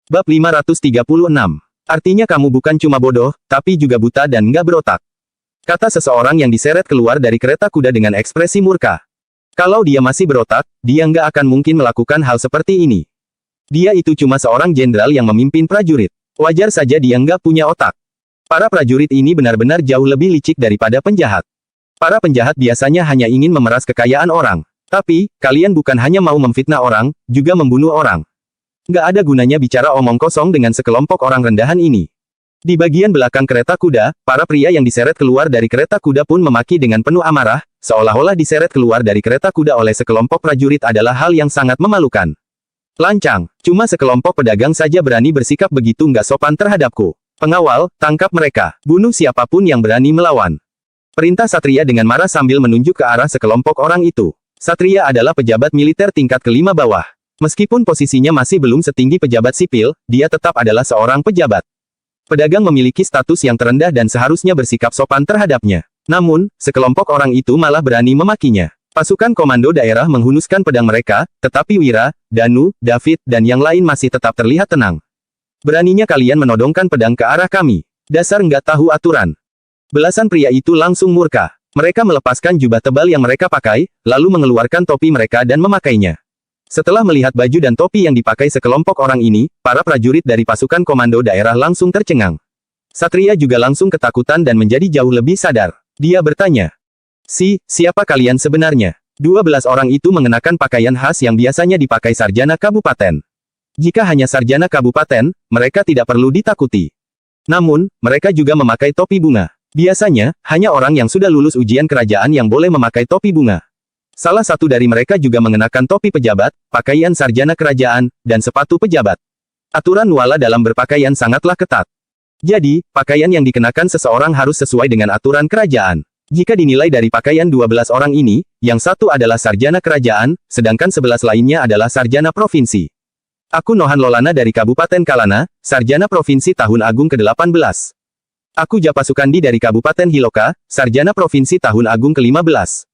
Bab 536. Artinya kamu bukan cuma bodoh, tapi juga buta dan nggak berotak. Kata seseorang yang diseret keluar dari kereta kuda dengan ekspresi murka. Kalau dia masih berotak, dia nggak akan mungkin melakukan hal seperti ini. Dia itu cuma seorang jenderal yang memimpin prajurit. Wajar saja dia nggak punya otak. Para prajurit ini benar-benar jauh lebih licik daripada penjahat. Para penjahat biasanya hanya ingin memeras kekayaan orang. Tapi, kalian bukan hanya mau memfitnah orang, juga membunuh orang. Nggak ada gunanya bicara omong kosong dengan sekelompok orang rendahan ini. Di bagian belakang kereta kuda, para pria yang diseret keluar dari kereta kuda pun memaki dengan penuh amarah, seolah-olah diseret keluar dari kereta kuda oleh sekelompok prajurit adalah hal yang sangat memalukan. Lancang, cuma sekelompok pedagang saja berani bersikap begitu nggak sopan terhadapku. Pengawal, tangkap mereka, bunuh siapapun yang berani melawan. Perintah Satria dengan marah sambil menunjuk ke arah sekelompok orang itu. Satria adalah pejabat militer tingkat kelima bawah. Meskipun posisinya masih belum setinggi pejabat sipil, dia tetap adalah seorang pejabat. Pedagang memiliki status yang terendah dan seharusnya bersikap sopan terhadapnya. Namun, sekelompok orang itu malah berani memakinya. Pasukan komando daerah menghunuskan pedang mereka, tetapi Wira, Danu, David, dan yang lain masih tetap terlihat tenang. Beraninya kalian menodongkan pedang ke arah kami. Dasar nggak tahu aturan. Belasan pria itu langsung murka. Mereka melepaskan jubah tebal yang mereka pakai, lalu mengeluarkan topi mereka dan memakainya. Setelah melihat baju dan topi yang dipakai sekelompok orang ini, para prajurit dari pasukan komando daerah langsung tercengang. Satria juga langsung ketakutan dan menjadi jauh lebih sadar. Dia bertanya, siapa kalian sebenarnya? 12 orang itu mengenakan pakaian khas yang biasanya dipakai sarjana kabupaten. Jika hanya sarjana kabupaten, mereka tidak perlu ditakuti. Namun, mereka juga memakai topi bunga. Biasanya, hanya orang yang sudah lulus ujian kerajaan yang boleh memakai topi bunga. Salah satu dari mereka juga mengenakan topi pejabat, pakaian sarjana kerajaan, dan sepatu pejabat. Aturan Nuala dalam berpakaian sangatlah ketat. Jadi, pakaian yang dikenakan seseorang harus sesuai dengan aturan kerajaan. Jika dinilai dari pakaian 12 orang ini, yang satu adalah sarjana kerajaan, sedangkan 11 lainnya adalah sarjana provinsi. Aku Nohan Lolana dari Kabupaten Kalana, sarjana provinsi tahun agung ke-18. Aku Japa Sukandi dari Kabupaten Hiloka, sarjana provinsi tahun agung ke-15.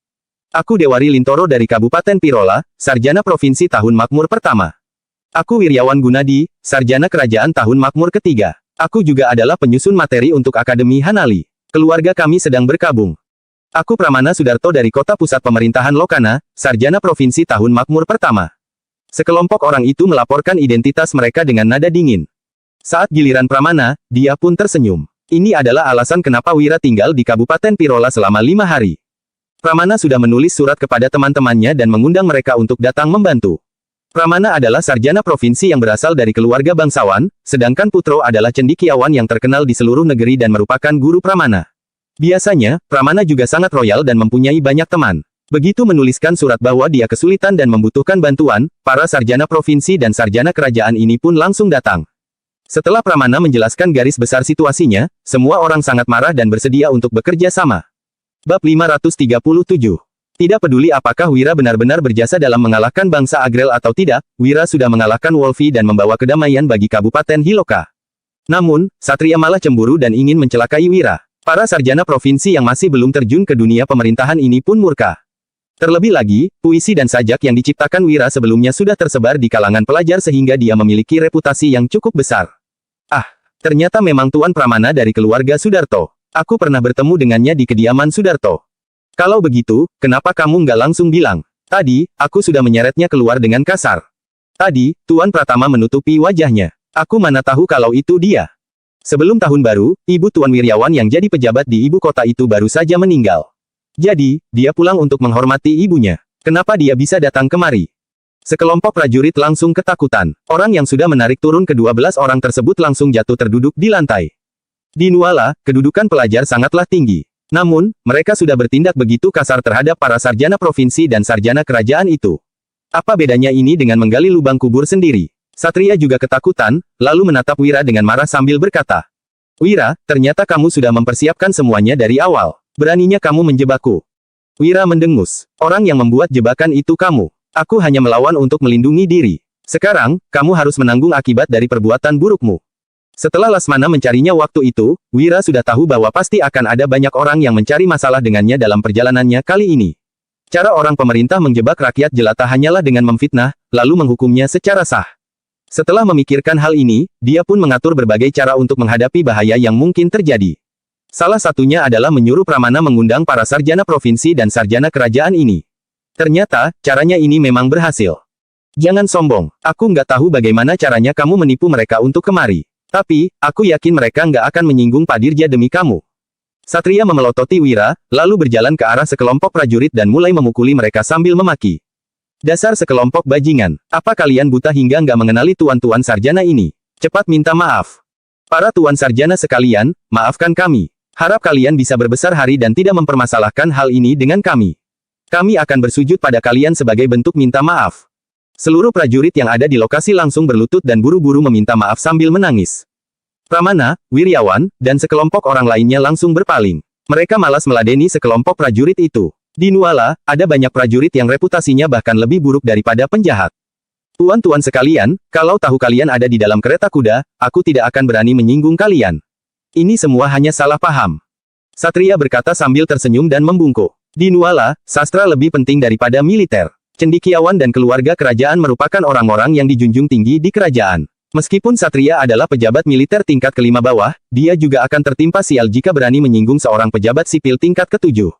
Aku Dewari Lintoro dari Kabupaten Pirola, sarjana provinsi tahun makmur pertama. Aku Wiryawan Gunadi, sarjana kerajaan tahun makmur ketiga. Aku juga adalah penyusun materi untuk Akademi Hanali. Keluarga kami sedang berkabung. Aku Pramana Sudarto dari Kota Pusat Pemerintahan Lokana, sarjana provinsi tahun makmur pertama. Sekelompok orang itu melaporkan identitas mereka dengan nada dingin. Saat giliran Pramana, dia pun tersenyum. Ini adalah alasan kenapa Wira tinggal di Kabupaten Pirola selama 5 hari. Pramana sudah menulis surat kepada teman-temannya dan mengundang mereka untuk datang membantu. Pramana adalah sarjana provinsi yang berasal dari keluarga bangsawan, sedangkan Putro adalah cendekiawan yang terkenal di seluruh negeri dan merupakan guru Pramana. Biasanya, Pramana juga sangat royal dan mempunyai banyak teman. Begitu menuliskan surat bahwa dia kesulitan dan membutuhkan bantuan, para sarjana provinsi dan sarjana kerajaan ini pun langsung datang. Setelah Pramana menjelaskan garis besar situasinya, semua orang sangat marah dan bersedia untuk bekerja sama. Bab 537. Tidak peduli apakah Wira benar-benar berjasa dalam mengalahkan bangsa Agrel atau tidak, Wira sudah mengalahkan Wolfi dan membawa kedamaian bagi Kabupaten Hiloka. Namun, Satria malah cemburu dan ingin mencelakai Wira. Para sarjana provinsi yang masih belum terjun ke dunia pemerintahan ini pun murka. Terlebih lagi, puisi dan sajak yang diciptakan Wira sebelumnya sudah tersebar di kalangan pelajar sehingga dia memiliki reputasi yang cukup besar. Ah, ternyata memang Tuan Pramana dari keluarga Sudarto. Aku pernah bertemu dengannya di kediaman Sudarto. Kalau begitu, kenapa kamu nggak langsung bilang? Tadi, aku sudah menyeretnya keluar dengan kasar. Tadi, Tuan Pratama menutupi wajahnya. Aku mana tahu kalau itu dia. Sebelum tahun baru, Ibu Tuan Wiryawan yang jadi pejabat di ibu kota itu baru saja meninggal. Jadi, dia pulang untuk menghormati ibunya. Kenapa dia bisa datang kemari? Sekelompok prajurit langsung ketakutan. Orang yang sudah menarik turun ke-12 orang tersebut langsung jatuh terduduk di lantai. Di Nuala, kedudukan pelajar sangatlah tinggi. Namun, mereka sudah bertindak begitu kasar terhadap para sarjana provinsi dan sarjana kerajaan itu. Apa bedanya ini dengan menggali lubang kubur sendiri? Satria juga ketakutan, lalu menatap Wira dengan marah sambil berkata, Wira, ternyata kamu sudah mempersiapkan semuanya dari awal. Beraninya kamu menjebakku. Wira mendengus. Orang yang membuat jebakan itu kamu. Aku hanya melawan untuk melindungi diri. Sekarang, kamu harus menanggung akibat dari perbuatan burukmu. Setelah Lasmana mencarinya waktu itu, Wira sudah tahu bahwa pasti akan ada banyak orang yang mencari masalah dengannya dalam perjalanannya kali ini. Cara orang pemerintah menjebak rakyat jelata hanyalah dengan memfitnah, lalu menghukumnya secara sah. Setelah memikirkan hal ini, dia pun mengatur berbagai cara untuk menghadapi bahaya yang mungkin terjadi. Salah satunya adalah menyuruh Pramana mengundang para sarjana provinsi dan sarjana kerajaan ini. Ternyata, caranya ini memang berhasil. Jangan sombong, aku nggak tahu bagaimana caranya kamu menipu mereka untuk kemari. Tapi, aku yakin mereka nggak akan menyinggung Pak Dirja demi kamu. Satria memelototi Wira, lalu berjalan ke arah sekelompok prajurit dan mulai memukuli mereka sambil memaki. Dasar sekelompok bajingan, apa kalian buta hingga nggak mengenali tuan-tuan sarjana ini? Cepat minta maaf. Para tuan sarjana sekalian, maafkan kami. Harap kalian bisa berbesar hari dan tidak mempermasalahkan hal ini dengan kami. Kami akan bersujud pada kalian sebagai bentuk minta maaf. Seluruh prajurit yang ada di lokasi langsung berlutut dan buru-buru meminta maaf sambil menangis. Pramana, Wiryawan, dan sekelompok orang lainnya langsung berpaling. Mereka malas meladeni sekelompok prajurit itu. Di Nuala, ada banyak prajurit yang reputasinya bahkan lebih buruk daripada penjahat. Tuan-tuan sekalian, kalau tahu kalian ada di dalam kereta kuda, aku tidak akan berani menyinggung kalian. Ini semua hanya salah paham. Satria berkata sambil tersenyum dan membungkuk. Di Nuala, sastra lebih penting daripada militer. Cendekiawan dan keluarga kerajaan merupakan orang-orang yang dijunjung tinggi di kerajaan. Meskipun Satria adalah pejabat militer tingkat kelima bawah, dia juga akan tertimpa sial jika berani menyinggung seorang pejabat sipil tingkat ketujuh.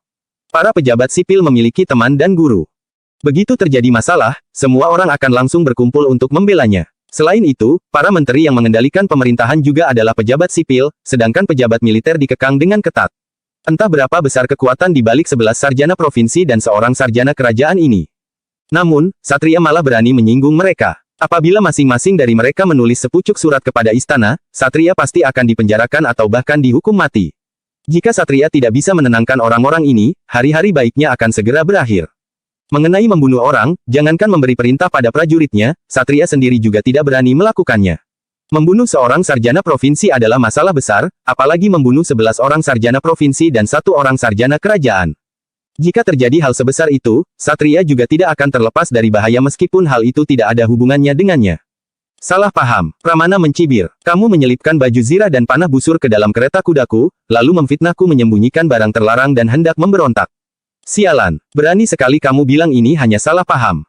Para pejabat sipil memiliki teman dan guru. Begitu terjadi masalah, semua orang akan langsung berkumpul untuk membelanya. Selain itu, para menteri yang mengendalikan pemerintahan juga adalah pejabat sipil, sedangkan pejabat militer dikekang dengan ketat. Entah berapa besar kekuatan di balik 11 sarjana provinsi dan seorang sarjana kerajaan ini. Namun, Satria malah berani menyinggung mereka. Apabila masing-masing dari mereka menulis sepucuk surat kepada istana, Satria pasti akan dipenjarakan atau bahkan dihukum mati. Jika Satria tidak bisa menenangkan orang-orang ini, hari-hari baiknya akan segera berakhir. Mengenai membunuh orang, jangankan memberi perintah pada prajuritnya, Satria sendiri juga tidak berani melakukannya. Membunuh seorang sarjana provinsi adalah masalah besar, apalagi membunuh 11 orang sarjana provinsi dan 1 orang sarjana kerajaan. Jika terjadi hal sebesar itu, Satria juga tidak akan terlepas dari bahaya meskipun hal itu tidak ada hubungannya dengannya. Salah paham, Pramana mencibir. Kamu menyelipkan baju zirah dan panah busur ke dalam kereta kudaku, lalu memfitnahku menyembunyikan barang terlarang dan hendak memberontak. Sialan, berani sekali kamu bilang ini hanya salah paham.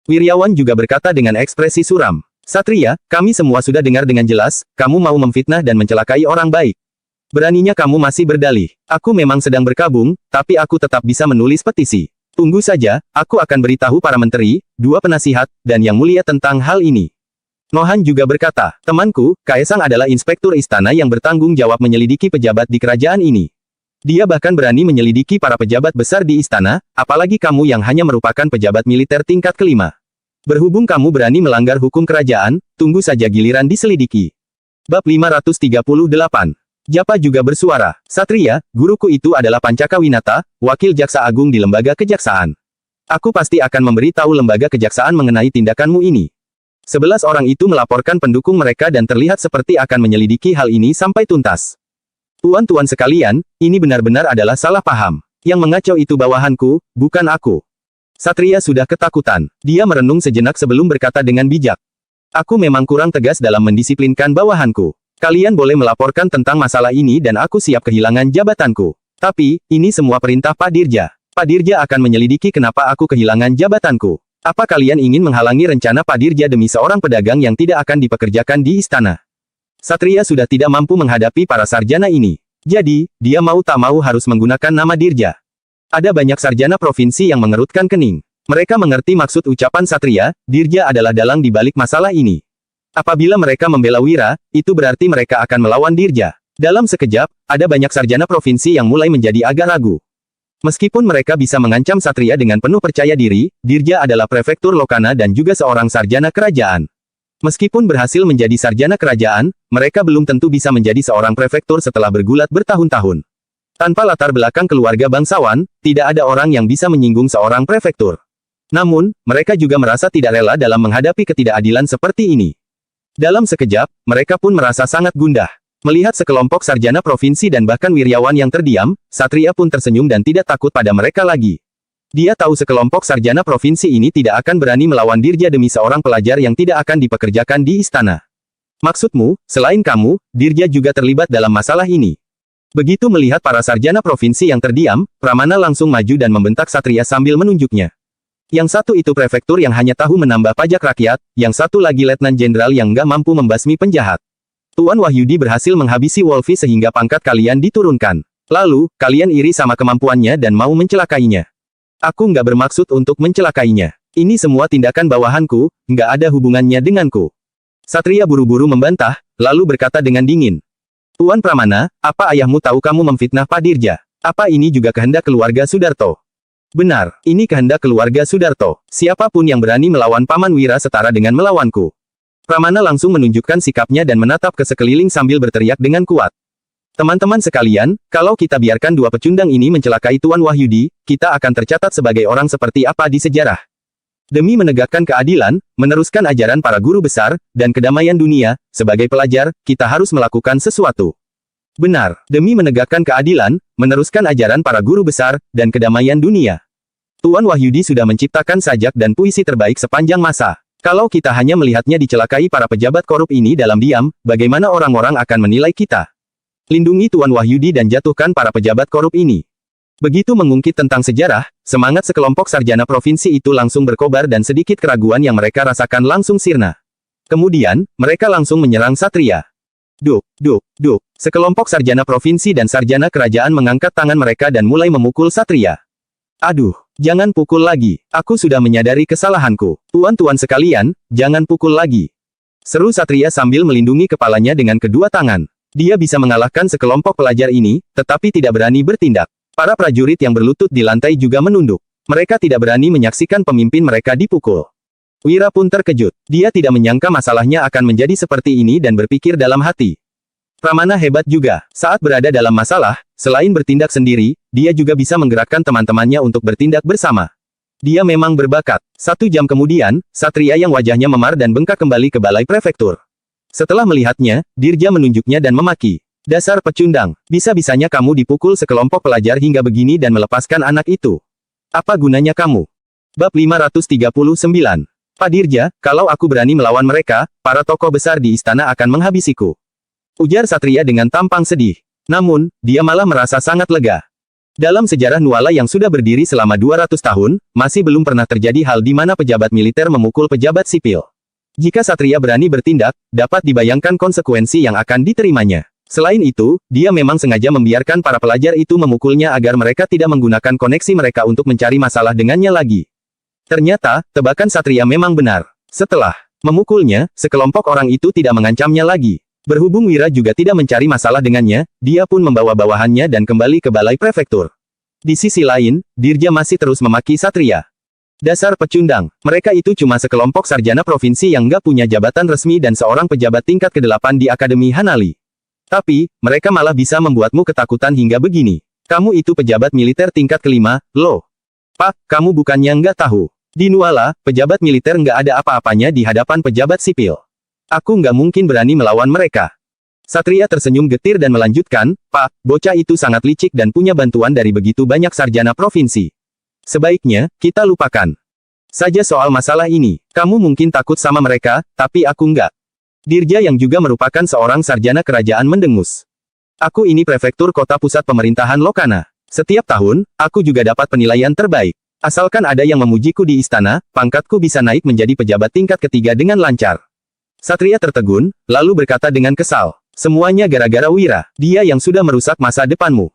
Wiryawan juga berkata dengan ekspresi suram. Satria, kami semua sudah dengar dengan jelas, kamu mau memfitnah dan mencelakai orang baik. Beraninya kamu masih berdalih. Aku memang sedang berkabung, tapi aku tetap bisa menulis petisi. Tunggu saja, aku akan beritahu para menteri, 2 penasihat, dan yang mulia tentang hal ini. Nohan juga berkata, temanku, Kaesang adalah inspektur istana yang bertanggung jawab menyelidiki pejabat di kerajaan ini. Dia bahkan berani menyelidiki para pejabat besar di istana, apalagi kamu yang hanya merupakan pejabat militer tingkat kelima. Berhubung kamu berani melanggar hukum kerajaan, tunggu saja giliran diselidiki. Bab 538. Japa juga bersuara, Satria, guruku itu adalah Pancaka Winata, wakil jaksa agung di lembaga kejaksaan. Aku pasti akan memberitahu lembaga kejaksaan mengenai tindakanmu ini. 11 orang itu melaporkan pendukung mereka dan terlihat seperti akan menyelidiki hal ini sampai tuntas. Tuan-tuan sekalian, ini benar-benar adalah salah paham. Yang mengacau itu bawahanku, bukan aku. Satria sudah ketakutan. Dia merenung sejenak sebelum berkata dengan bijak. Aku memang kurang tegas dalam mendisiplinkan bawahanku. Kalian boleh melaporkan tentang masalah ini dan aku siap kehilangan jabatanku. Tapi, ini semua perintah Pak Dirja. Pak Dirja akan menyelidiki kenapa aku kehilangan jabatanku. Apa kalian ingin menghalangi rencana Pak Dirja demi seorang pedagang yang tidak akan dipekerjakan di istana? Satria sudah tidak mampu menghadapi para sarjana ini. Jadi, dia mau tak mau harus menggunakan nama Dirja. Ada banyak sarjana provinsi yang mengerutkan kening. Mereka mengerti maksud ucapan Satria, Dirja adalah dalang di balik masalah ini. Apabila mereka membela Wira, itu berarti mereka akan melawan Dirja. Dalam sekejap, ada banyak sarjana provinsi yang mulai menjadi agak ragu. Meskipun mereka bisa mengancam Satria dengan penuh percaya diri, Dirja adalah prefektur Lokana dan juga seorang sarjana kerajaan. Meskipun berhasil menjadi sarjana kerajaan, mereka belum tentu bisa menjadi seorang prefektur setelah bergulat bertahun-tahun. Tanpa latar belakang keluarga bangsawan, tidak ada orang yang bisa menyinggung seorang prefektur. Namun, mereka juga merasa tidak rela dalam menghadapi ketidakadilan seperti ini. Dalam sekejap, mereka pun merasa sangat gundah. Melihat sekelompok sarjana provinsi dan bahkan Wiryawan yang terdiam, Satria pun tersenyum dan tidak takut pada mereka lagi. Dia tahu sekelompok sarjana provinsi ini tidak akan berani melawan Dirja demi seorang pelajar yang tidak akan dipekerjakan di istana. Maksudmu, selain kamu, Dirja juga terlibat dalam masalah ini. Begitu melihat para sarjana provinsi yang terdiam, Pramana langsung maju dan membentak Satria sambil menunjuknya. Yang satu itu prefektur yang hanya tahu menambah pajak rakyat, yang satu lagi letnan jenderal yang nggak mampu membasmi penjahat. Tuan Wahyudi berhasil menghabisi Wolfie sehingga pangkat kalian diturunkan. Lalu, kalian iri sama kemampuannya dan mau mencelakainya. Aku nggak bermaksud untuk mencelakainya. Ini semua tindakan bawahanku, nggak ada hubungannya denganku. Satria buru-buru membantah, lalu berkata dengan dingin. Tuan Pramana, apa ayahmu tahu kamu memfitnah Pak Dirja? Apa ini juga kehendak keluarga Sudarto? Benar, ini kehendak keluarga Sudarto. Siapapun yang berani melawan Paman Wira setara dengan melawanku. Pramana langsung menunjukkan sikapnya dan menatap ke sekeliling sambil berteriak dengan kuat. Teman-teman sekalian, kalau kita biarkan dua pecundang ini mencelakai Tuan Wahyudi, kita akan tercatat sebagai orang seperti apa di sejarah. Demi menegakkan keadilan, meneruskan ajaran para guru besar, dan kedamaian dunia, sebagai pelajar, kita harus melakukan sesuatu. Benar, demi menegakkan keadilan, meneruskan ajaran para guru besar, dan kedamaian dunia. Tuan Wahyudi sudah menciptakan sajak dan puisi terbaik sepanjang masa. Kalau kita hanya melihatnya dicelakai para pejabat korup ini dalam diam, bagaimana orang-orang akan menilai kita? Lindungi Tuan Wahyudi dan jatuhkan para pejabat korup ini. Begitu mengungkit tentang sejarah, semangat sekelompok sarjana provinsi itu langsung berkobar dan sedikit keraguan yang mereka rasakan langsung sirna. Kemudian, mereka langsung menyerang Satria. Duk, duk, duk. Sekelompok sarjana provinsi dan sarjana kerajaan mengangkat tangan mereka dan mulai memukul Satria. Aduh, jangan pukul lagi. Aku sudah menyadari kesalahanku. Tuan-tuan sekalian, jangan pukul lagi. Seru Satria sambil melindungi kepalanya dengan kedua tangan. Dia bisa mengalahkan sekelompok pelajar ini, tetapi tidak berani bertindak. Para prajurit yang berlutut di lantai juga menunduk. Mereka tidak berani menyaksikan pemimpin mereka dipukul. Wira pun terkejut. Dia tidak menyangka masalahnya akan menjadi seperti ini dan berpikir dalam hati. Pramana hebat juga. Saat berada dalam masalah, selain bertindak sendiri, dia juga bisa menggerakkan teman-temannya untuk bertindak bersama. Dia memang berbakat. 1 jam kemudian, Satria yang wajahnya memar dan bengkak kembali ke balai prefektur. Setelah melihatnya, Dirja menunjuknya dan memaki. Dasar pecundang, bisa-bisanya kamu dipukul sekelompok pelajar hingga begini dan melepaskan anak itu. Apa gunanya kamu? Bab 539. Pak Dirja, kalau aku berani melawan mereka, para tokoh besar di istana akan menghabisiku. Ujar Satria dengan tampang sedih. Namun, dia malah merasa sangat lega. Dalam sejarah Nuala yang sudah berdiri selama 200 tahun, masih belum pernah terjadi hal di mana pejabat militer memukul pejabat sipil. Jika Satria berani bertindak, dapat dibayangkan konsekuensi yang akan diterimanya. Selain itu, dia memang sengaja membiarkan para pelajar itu memukulnya agar mereka tidak menggunakan koneksi mereka untuk mencari masalah dengannya lagi. Ternyata, tebakan Satria memang benar. Setelah memukulnya, sekelompok orang itu tidak mengancamnya lagi. Berhubung Wira juga tidak mencari masalah dengannya, dia pun membawa bawahannya dan kembali ke balai prefektur. Di sisi lain, Dirja masih terus memaki Satria. Dasar pecundang, mereka itu cuma sekelompok sarjana provinsi yang nggak punya jabatan resmi dan seorang pejabat tingkat ke-8 di Akademi Hanali. Tapi, mereka malah bisa membuatmu ketakutan hingga begini. Kamu itu pejabat militer tingkat ke-5, loh. Pak, kamu bukannya nggak tahu. Di Nuala, pejabat militer nggak ada apa-apanya di hadapan pejabat sipil. Aku nggak mungkin berani melawan mereka. Satria tersenyum getir dan melanjutkan, Pak, bocah itu sangat licik dan punya bantuan dari begitu banyak sarjana provinsi. Sebaiknya, kita lupakan saja soal masalah ini. Kamu mungkin takut sama mereka, tapi aku nggak. Dirja yang juga merupakan seorang sarjana kerajaan mendengus. Aku ini prefektur kota pusat pemerintahan Lokana. Setiap tahun, aku juga dapat penilaian terbaik. Asalkan ada yang memujiku di istana, pangkatku bisa naik menjadi pejabat tingkat ketiga dengan lancar. Satria tertegun, lalu berkata dengan kesal. Semuanya gara-gara Wira. Dia yang sudah merusak masa depanmu.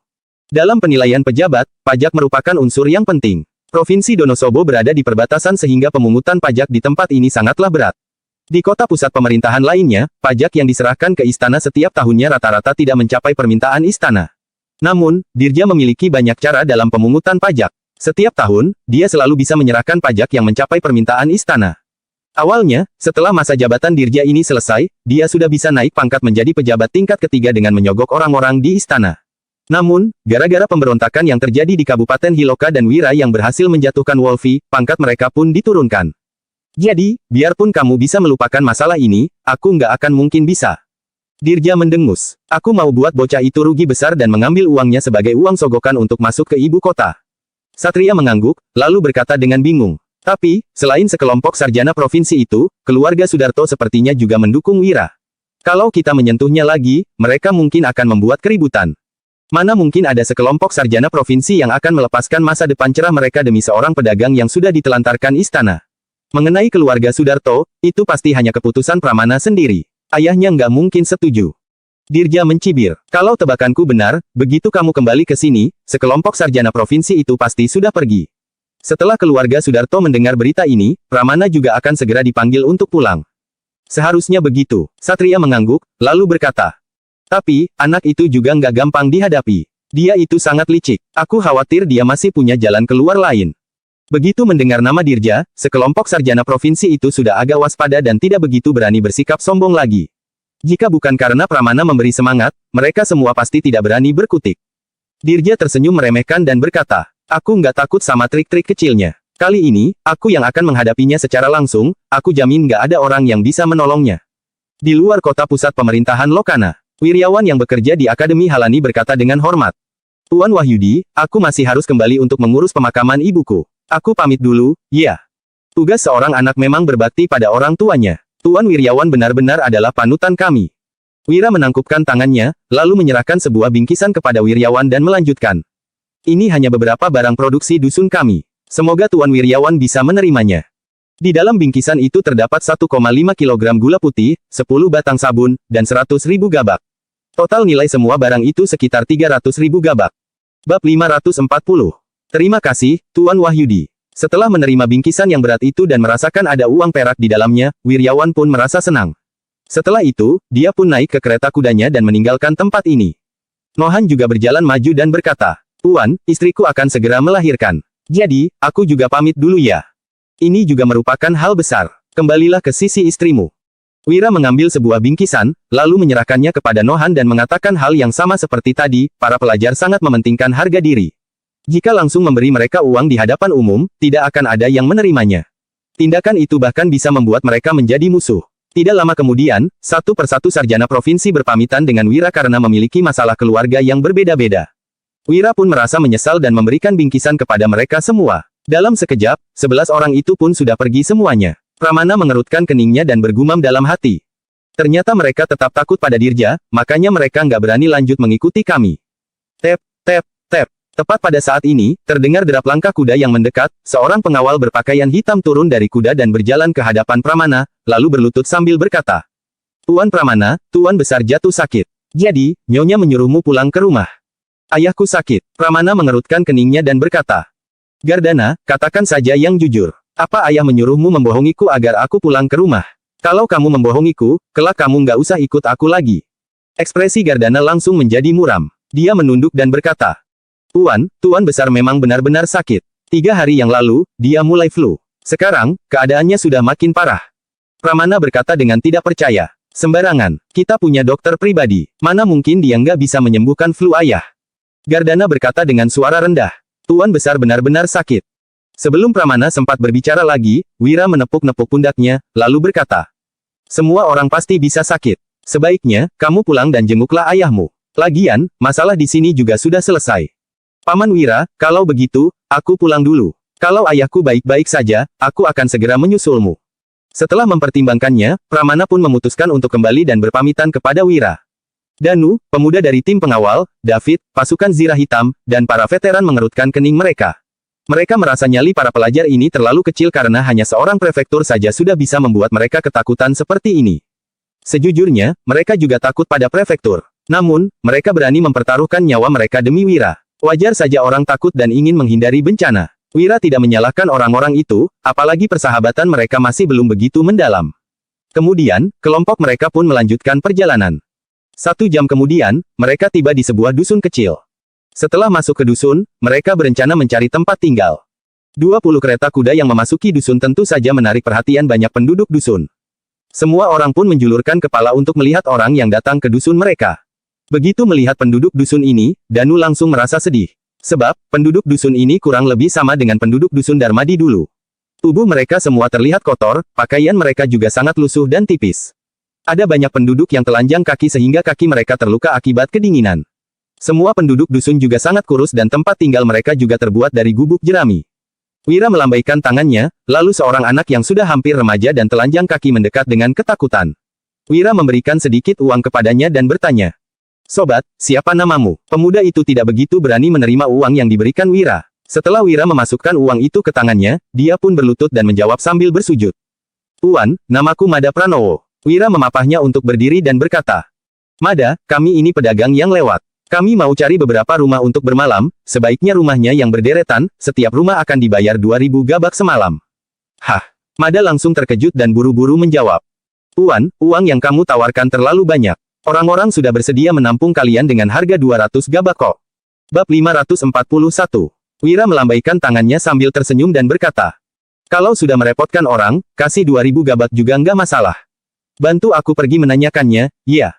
Dalam penilaian pejabat, pajak merupakan unsur yang penting. Provinsi Donosobo berada di perbatasan sehingga pemungutan pajak di tempat ini sangatlah berat. Di kota pusat pemerintahan lainnya, pajak yang diserahkan ke istana setiap tahunnya rata-rata tidak mencapai permintaan istana. Namun, Dirja memiliki banyak cara dalam pemungutan pajak. Setiap tahun, dia selalu bisa menyerahkan pajak yang mencapai permintaan istana. Awalnya, setelah masa jabatan Dirja ini selesai, dia sudah bisa naik pangkat menjadi pejabat tingkat ketiga dengan menyogok orang-orang di istana. Namun, gara-gara pemberontakan yang terjadi di Kabupaten Hiloka dan Wira yang berhasil menjatuhkan Wolfie, pangkat mereka pun diturunkan. Jadi, biarpun kamu bisa melupakan masalah ini, aku nggak akan mungkin bisa. Dirja mendengus. Aku mau buat bocah itu rugi besar dan mengambil uangnya sebagai uang sogokan untuk masuk ke ibu kota. Satria mengangguk, lalu berkata dengan bingung. Tapi, selain sekelompok sarjana provinsi itu, keluarga Sudarto sepertinya juga mendukung Wira. Kalau kita menyentuhnya lagi, mereka mungkin akan membuat keributan. Mana mungkin ada sekelompok sarjana provinsi yang akan melepaskan masa depan cerah mereka demi seorang pedagang yang sudah ditelantarkan istana. Mengenai keluarga Sudarto, itu pasti hanya keputusan Pramana sendiri. Ayahnya nggak mungkin setuju. Dirja mencibir. Kalau tebakanku benar, begitu kamu kembali ke sini, sekelompok sarjana provinsi itu pasti sudah pergi. Setelah keluarga Sudarto mendengar berita ini, Pramana juga akan segera dipanggil untuk pulang. Seharusnya begitu. Satria mengangguk, lalu berkata. Tapi, anak itu juga nggak gampang dihadapi. Dia itu sangat licik. Aku khawatir dia masih punya jalan keluar lain. Begitu mendengar nama Dirja, sekelompok sarjana provinsi itu sudah agak waspada dan tidak begitu berani bersikap sombong lagi. Jika bukan karena Pramana memberi semangat, mereka semua pasti tidak berani berkutik. Dirja tersenyum meremehkan dan berkata, aku nggak takut sama trik-trik kecilnya. Kali ini, aku yang akan menghadapinya secara langsung, aku jamin nggak ada orang yang bisa menolongnya. Di luar kota pusat pemerintahan Lokana, wiryawan yang bekerja di Akademi Halani berkata dengan hormat. Tuan Wahyudi, aku masih harus kembali untuk mengurus pemakaman ibuku. Aku pamit dulu, ya. Tugas seorang anak memang berbakti pada orang tuanya. Tuan Wiryawan benar-benar adalah panutan kami. Wira menangkupkan tangannya, lalu menyerahkan sebuah bingkisan kepada Wiryawan dan melanjutkan. Ini hanya beberapa barang produksi dusun kami. Semoga Tuan Wiryawan bisa menerimanya. Di dalam bingkisan itu terdapat 1,5 kg gula putih, 10 batang sabun, dan 100.000 gabak. Total nilai semua barang itu sekitar 300.000 gabak. Bab 540. Terima kasih, Tuan Wahyudi. Setelah menerima bingkisan yang berat itu dan merasakan ada uang perak di dalamnya, Wiryawan pun merasa senang. Setelah itu, dia pun naik ke kereta kudanya dan meninggalkan tempat ini. Nohan juga berjalan maju dan berkata, Tuan, istriku akan segera melahirkan. Jadi, aku juga pamit dulu ya. Ini juga merupakan hal besar. Kembalilah ke sisi istrimu. Wira mengambil sebuah bingkisan, lalu menyerahkannya kepada Nohan dan mengatakan hal yang sama seperti tadi, para pelajar sangat mementingkan harga diri. Jika langsung memberi mereka uang di hadapan umum, tidak akan ada yang menerimanya. Tindakan itu bahkan bisa membuat mereka menjadi musuh. Tidak lama kemudian, satu persatu sarjana provinsi berpamitan dengan Wira karena memiliki masalah keluarga yang berbeda-beda. Wira pun merasa menyesal dan memberikan bingkisan kepada mereka semua. Dalam sekejap, 11 orang itu pun sudah pergi semuanya. Pramana mengerutkan keningnya dan bergumam dalam hati. Ternyata mereka tetap takut pada Dirja, makanya mereka nggak berani lanjut mengikuti kami. Tep, tep, tep. Tepat pada saat ini, terdengar derap langkah kuda yang mendekat, seorang pengawal berpakaian hitam turun dari kuda dan berjalan ke hadapan Pramana, lalu berlutut sambil berkata. Tuan Pramana, Tuan Besar jatuh sakit. Jadi, Nyonya menyuruhmu pulang ke rumah. Ayahku sakit. Pramana mengerutkan keningnya dan berkata. Gardana, katakan saja yang jujur. Apa ayah menyuruhmu membohongiku agar aku pulang ke rumah? Kalau kamu membohongiku, kelak kamu nggak usah ikut aku lagi. Ekspresi Gardana langsung menjadi muram. Dia menunduk dan berkata. Tuan Besar memang benar-benar sakit. 3 hari yang lalu, dia mulai flu. Sekarang, keadaannya sudah makin parah. Pramana berkata dengan tidak percaya. Sembarangan, kita punya dokter pribadi. Mana mungkin dia nggak bisa menyembuhkan flu ayah? Gardana berkata dengan suara rendah. Tuan Besar benar-benar sakit. Sebelum Pramana sempat berbicara lagi, Wira menepuk-nepuk pundaknya, lalu berkata. Semua orang pasti bisa sakit. Sebaiknya, kamu pulang dan jenguklah ayahmu. Lagian, masalah di sini juga sudah selesai. Paman Wira, kalau begitu, aku pulang dulu. Kalau ayahku baik-baik saja, aku akan segera menyusulmu. Setelah mempertimbangkannya, Pramana pun memutuskan untuk kembali dan berpamitan kepada Wira. Danu, pemuda dari tim pengawal, David, pasukan Zirah Hitam, dan para veteran mengerutkan kening mereka. Mereka merasa nyali para pelajar ini terlalu kecil karena hanya seorang prefektur saja sudah bisa membuat mereka ketakutan seperti ini. Sejujurnya, mereka juga takut pada prefektur. Namun, mereka berani mempertaruhkan nyawa mereka demi Wira. Wajar saja orang takut dan ingin menghindari bencana. Wira tidak menyalahkan orang-orang itu, apalagi persahabatan mereka masih belum begitu mendalam. Kemudian, kelompok mereka pun melanjutkan perjalanan. 1 jam kemudian, mereka tiba di sebuah dusun kecil. Setelah masuk ke dusun, mereka berencana mencari tempat tinggal. 20 kereta kuda yang memasuki dusun tentu saja menarik perhatian banyak penduduk dusun. Semua orang pun menjulurkan kepala untuk melihat orang yang datang ke dusun mereka. Begitu melihat penduduk dusun ini, Danu langsung merasa sedih. Sebab, penduduk dusun ini kurang lebih sama dengan penduduk dusun Darmadi dulu. Tubuh mereka semua terlihat kotor, pakaian mereka juga sangat lusuh dan tipis. Ada banyak penduduk yang telanjang kaki sehingga kaki mereka terluka akibat kedinginan. Semua penduduk dusun juga sangat kurus dan tempat tinggal mereka juga terbuat dari gubuk jerami. Wira melambaikan tangannya, lalu seorang anak yang sudah hampir remaja dan telanjang kaki mendekat dengan ketakutan. Wira memberikan sedikit uang kepadanya dan bertanya. Sobat, siapa namamu? Pemuda itu tidak begitu berani menerima uang yang diberikan Wira. Setelah Wira memasukkan uang itu ke tangannya, dia pun berlutut dan menjawab sambil bersujud. Tuan, namaku Mada Pranowo. Wira memapahnya untuk berdiri dan berkata, Mada, kami ini pedagang yang lewat. Kami mau cari beberapa rumah untuk bermalam, sebaiknya rumahnya yang berderetan, setiap rumah akan dibayar 2.000 gabak semalam. Hah? Mada langsung terkejut dan buru-buru menjawab. Tuan, uang yang kamu tawarkan terlalu banyak. Orang-orang sudah bersedia menampung kalian dengan harga 200 gabak kok. Bab 541. Wira melambaikan tangannya sambil tersenyum dan berkata, kalau sudah merepotkan orang, kasih 2.000 gabak juga nggak masalah. Bantu aku pergi menanyakannya, ya.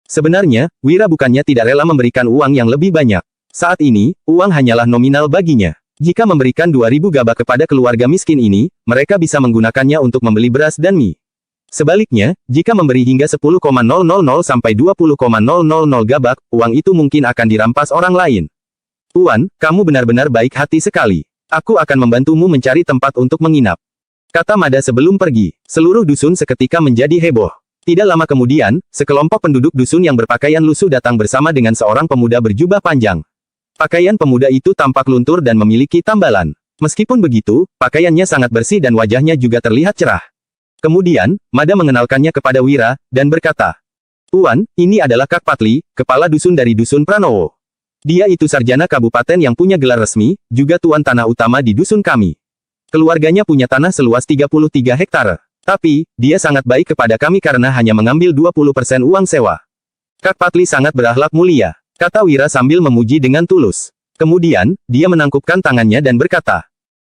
Sebenarnya, Wira bukannya tidak rela memberikan uang yang lebih banyak. Saat ini, uang hanyalah nominal baginya. Jika memberikan 2.000 gabak kepada keluarga miskin ini, mereka bisa menggunakannya untuk membeli beras dan mie. Sebaliknya, jika memberi hingga 10,000 sampai 20,000 gabak, uang itu mungkin akan dirampas orang lain. Tuan, kamu benar-benar baik hati sekali. Aku akan membantumu mencari tempat untuk menginap. Kata Mada sebelum pergi. Seluruh dusun seketika menjadi heboh. Tidak lama kemudian, sekelompok penduduk dusun yang berpakaian lusuh datang bersama dengan seorang pemuda berjubah panjang. Pakaian pemuda itu tampak luntur dan memiliki tambalan. Meskipun begitu, pakaiannya sangat bersih dan wajahnya juga terlihat cerah. Kemudian, Mada mengenalkannya kepada Wira, dan berkata, Tuan, ini adalah Kak Patli, kepala dusun dari Dusun Pranowo. Dia itu sarjana kabupaten yang punya gelar resmi, juga tuan tanah utama di dusun kami. Keluarganya punya tanah seluas 33 hektare. Tapi, dia sangat baik kepada kami karena hanya mengambil 20% uang sewa. Kak Patli sangat berakhlak mulia, kata Wira sambil memuji dengan tulus. Kemudian, dia menangkupkan tangannya dan berkata,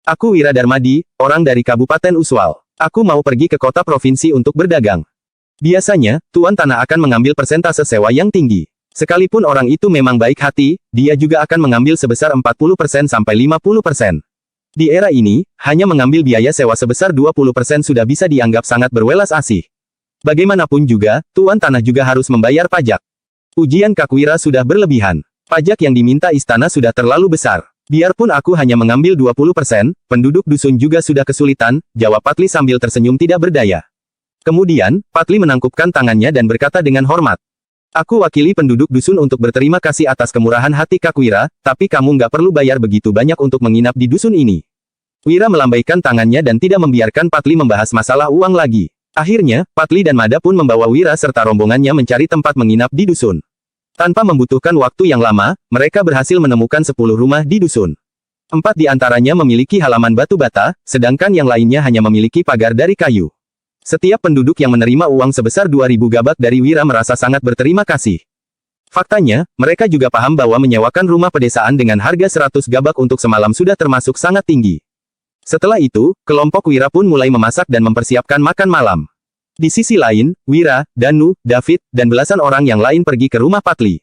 Aku Wira Darmadi, orang dari Kabupaten Uswal. Aku mau pergi ke kota provinsi untuk berdagang. Biasanya, tuan tanah akan mengambil persentase sewa yang tinggi. Sekalipun orang itu memang baik hati, dia juga akan mengambil sebesar 40% sampai 50%. Di era ini, hanya mengambil biaya sewa sebesar 20% sudah bisa dianggap sangat berwelas asih. Bagaimanapun juga, tuan tanah juga harus membayar pajak. Ujian Kak Wira sudah berlebihan. Pajak yang diminta istana sudah terlalu besar. Biarpun aku hanya mengambil 20%, penduduk dusun juga sudah kesulitan, jawab Patli sambil tersenyum tidak berdaya. Kemudian, Patli menangkupkan tangannya dan berkata dengan hormat. Aku wakili penduduk dusun untuk berterima kasih atas kemurahan hati Kak Wira, tapi kamu nggak perlu bayar begitu banyak untuk menginap di dusun ini. Wira melambaikan tangannya dan tidak membiarkan Patli membahas masalah uang lagi. Akhirnya, Patli dan Mada pun membawa Wira serta rombongannya mencari tempat menginap di dusun. Tanpa membutuhkan waktu yang lama, mereka berhasil menemukan 10 rumah di dusun. 4 di antaranya memiliki halaman batu bata, sedangkan yang lainnya hanya memiliki pagar dari kayu. Setiap penduduk yang menerima uang sebesar 2.000 gabak dari Wira merasa sangat berterima kasih. Faktanya, mereka juga paham bahwa menyewakan rumah pedesaan dengan harga 100 gabak untuk semalam sudah termasuk sangat tinggi. Setelah itu, kelompok Wira pun mulai memasak dan mempersiapkan makan malam. Di sisi lain, Wira, Danu, David, dan belasan orang yang lain pergi ke rumah Patli.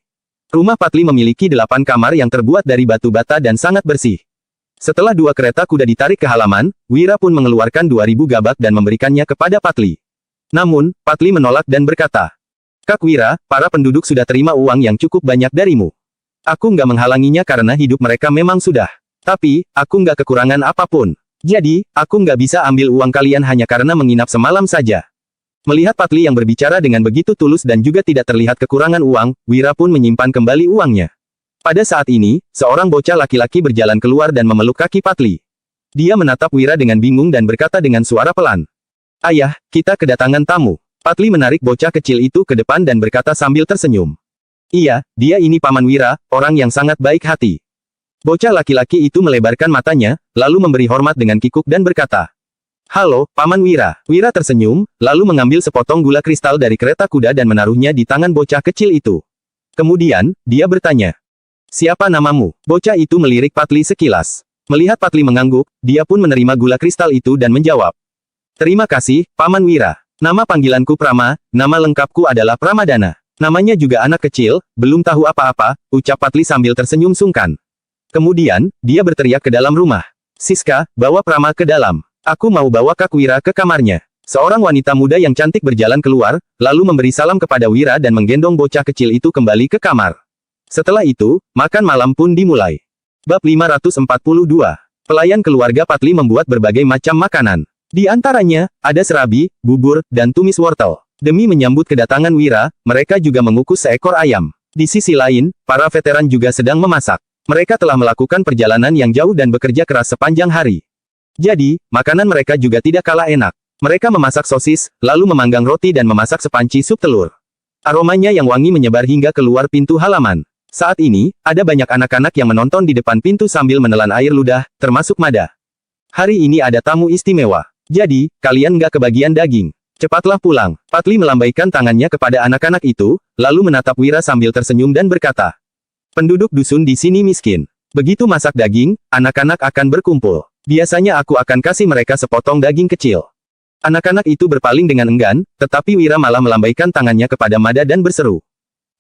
Rumah Patli memiliki 8 kamar yang terbuat dari batu bata dan sangat bersih. Setelah 2 kereta kuda ditarik ke halaman, Wira pun mengeluarkan 2.000 gabak dan memberikannya kepada Patli. Namun, Patli menolak dan berkata, Kak Wira, para penduduk sudah terima uang yang cukup banyak darimu. Aku nggak menghalanginya karena hidup mereka memang sudah. Tapi, aku nggak kekurangan apapun. Jadi, aku nggak bisa ambil uang kalian hanya karena menginap semalam saja. Melihat Patli yang berbicara dengan begitu tulus dan juga tidak terlihat kekurangan uang, Wira pun menyimpan kembali uangnya. Pada saat ini, seorang bocah laki-laki berjalan keluar dan memeluk kaki Patli. Dia menatap Wira dengan bingung dan berkata dengan suara pelan. Ayah, kita kedatangan tamu. Patli menarik bocah kecil itu ke depan dan berkata sambil tersenyum. Iya, dia ini Paman Wira, orang yang sangat baik hati. Bocah laki-laki itu melebarkan matanya, lalu memberi hormat dengan kikuk dan berkata. Halo, Paman Wira. Wira tersenyum, lalu mengambil sepotong gula kristal dari kereta kuda dan menaruhnya di tangan bocah kecil itu. Kemudian, dia bertanya. Siapa namamu? Bocah itu melirik Patli sekilas. Melihat Patli mengangguk, dia pun menerima gula kristal itu dan menjawab. Terima kasih, Paman Wira. Nama panggilanku Prama, nama lengkapku adalah Pramadana. Namanya juga anak kecil, belum tahu apa-apa, ucap Patli sambil tersenyum sungkan. Kemudian, dia berteriak ke dalam rumah. Siska, bawa Prama ke dalam. Aku mau bawa Kak Wira ke kamarnya. Seorang wanita muda yang cantik berjalan keluar, lalu memberi salam kepada Wira dan menggendong bocah kecil itu kembali ke kamar. Setelah itu, makan malam pun dimulai. Bab 542. Pelayan keluarga Patli membuat berbagai macam makanan. Di antaranya, ada serabi, bubur, dan tumis wortel. Demi menyambut kedatangan Wira, mereka juga mengukus seekor ayam. Di sisi lain, para veteran juga sedang memasak. Mereka telah melakukan perjalanan yang jauh dan bekerja keras sepanjang hari. Jadi, makanan mereka juga tidak kalah enak. Mereka memasak sosis, lalu memanggang roti dan memasak sepanci sup telur. Aromanya yang wangi menyebar hingga keluar pintu halaman. Saat ini, ada banyak anak-anak yang menonton di depan pintu sambil menelan air ludah, termasuk Mada. Hari ini ada tamu istimewa. Jadi, kalian nggak kebagian daging. Cepatlah pulang. Patli melambaikan tangannya kepada anak-anak itu, lalu menatap Wira sambil tersenyum dan berkata, penduduk dusun di sini miskin. Begitu masak daging, anak-anak akan berkumpul. Biasanya aku akan kasih mereka sepotong daging kecil. Anak-anak itu berpaling dengan enggan, tetapi Wira malah melambaikan tangannya kepada Mada dan berseru.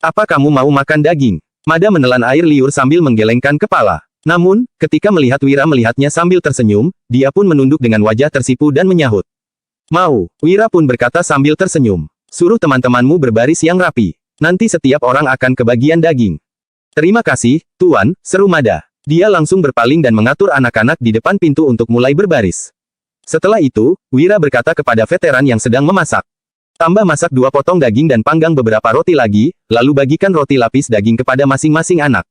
Apa kamu mau makan daging? Mada menelan air liur sambil menggelengkan kepala. Namun, ketika melihat Wira melihatnya sambil tersenyum, dia pun menunduk dengan wajah tersipu dan menyahut. Mau. Wira pun berkata sambil tersenyum. Suruh teman-temanmu berbaris yang rapi. Nanti setiap orang akan kebagian daging. Terima kasih, Tuan, seru Mada. Dia langsung berpaling dan mengatur anak-anak di depan pintu untuk mulai berbaris. Setelah itu, Wira berkata kepada veteran yang sedang memasak. Tambah masak 2 potong daging dan panggang beberapa roti lagi, lalu bagikan roti lapis daging kepada masing-masing anak.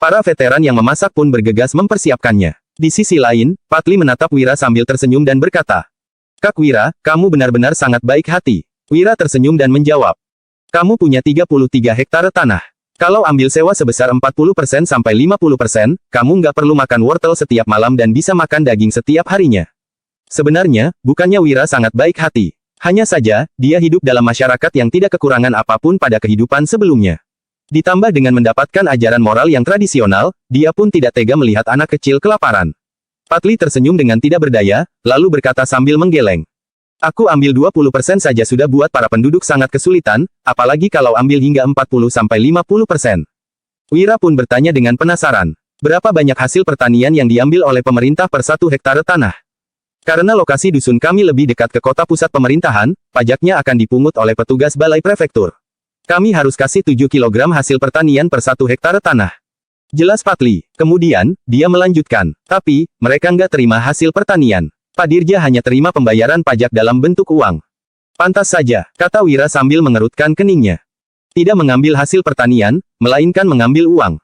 Para veteran yang memasak pun bergegas mempersiapkannya. Di sisi lain, Patli menatap Wira sambil tersenyum dan berkata, Kak Wira, kamu benar-benar sangat baik hati. Wira tersenyum dan menjawab, kamu punya 33 hektare tanah. Kalau ambil sewa sebesar 40% sampai 50%, kamu nggak perlu makan wortel setiap malam dan bisa makan daging setiap harinya. Sebenarnya, bukannya Wira sangat baik hati. Hanya saja, dia hidup dalam masyarakat yang tidak kekurangan apapun pada kehidupan sebelumnya. Ditambah dengan mendapatkan ajaran moral yang tradisional, dia pun tidak tega melihat anak kecil kelaparan. Patli tersenyum dengan tidak berdaya, lalu berkata sambil menggeleng. Aku ambil 20% saja sudah buat para penduduk sangat kesulitan, apalagi kalau ambil hingga 40-50%. Wira pun bertanya dengan penasaran. Berapa banyak hasil pertanian yang diambil oleh pemerintah per 1 hektare tanah? Karena lokasi dusun kami lebih dekat ke kota pusat pemerintahan, pajaknya akan dipungut oleh petugas balai prefektur. Kami harus kasih 7 kg hasil pertanian per 1 hektare tanah. Jelas Patli. Kemudian, dia melanjutkan. Tapi, mereka nggak terima hasil pertanian. Pak Dirja hanya terima pembayaran pajak dalam bentuk uang. Pantas saja, kata Wira sambil mengerutkan keningnya. Tidak mengambil hasil pertanian, melainkan mengambil uang.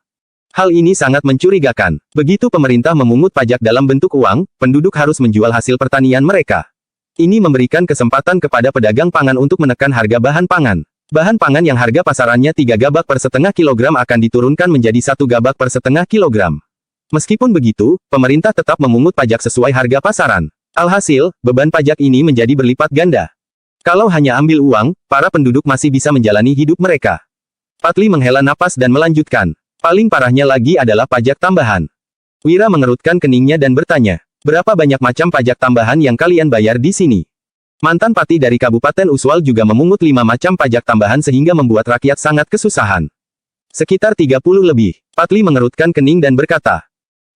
Hal ini sangat mencurigakan. Begitu pemerintah memungut pajak dalam bentuk uang, penduduk harus menjual hasil pertanian mereka. Ini memberikan kesempatan kepada pedagang pangan untuk menekan harga bahan pangan. Bahan pangan yang harga pasarannya 3 gabak per setengah kilogram akan diturunkan menjadi 1 gabak per setengah kilogram. Meskipun begitu, pemerintah tetap memungut pajak sesuai harga pasaran. Alhasil, beban pajak ini menjadi berlipat ganda. Kalau hanya ambil uang, para penduduk masih bisa menjalani hidup mereka. Patli menghela napas dan melanjutkan. Paling parahnya lagi adalah pajak tambahan. Wira mengerutkan keningnya dan bertanya, berapa banyak macam pajak tambahan yang kalian bayar di sini? Mantan Pati dari Kabupaten Uswal juga memungut 5 macam pajak tambahan sehingga membuat rakyat sangat kesusahan. Sekitar 30 lebih. Patli mengerutkan kening dan berkata,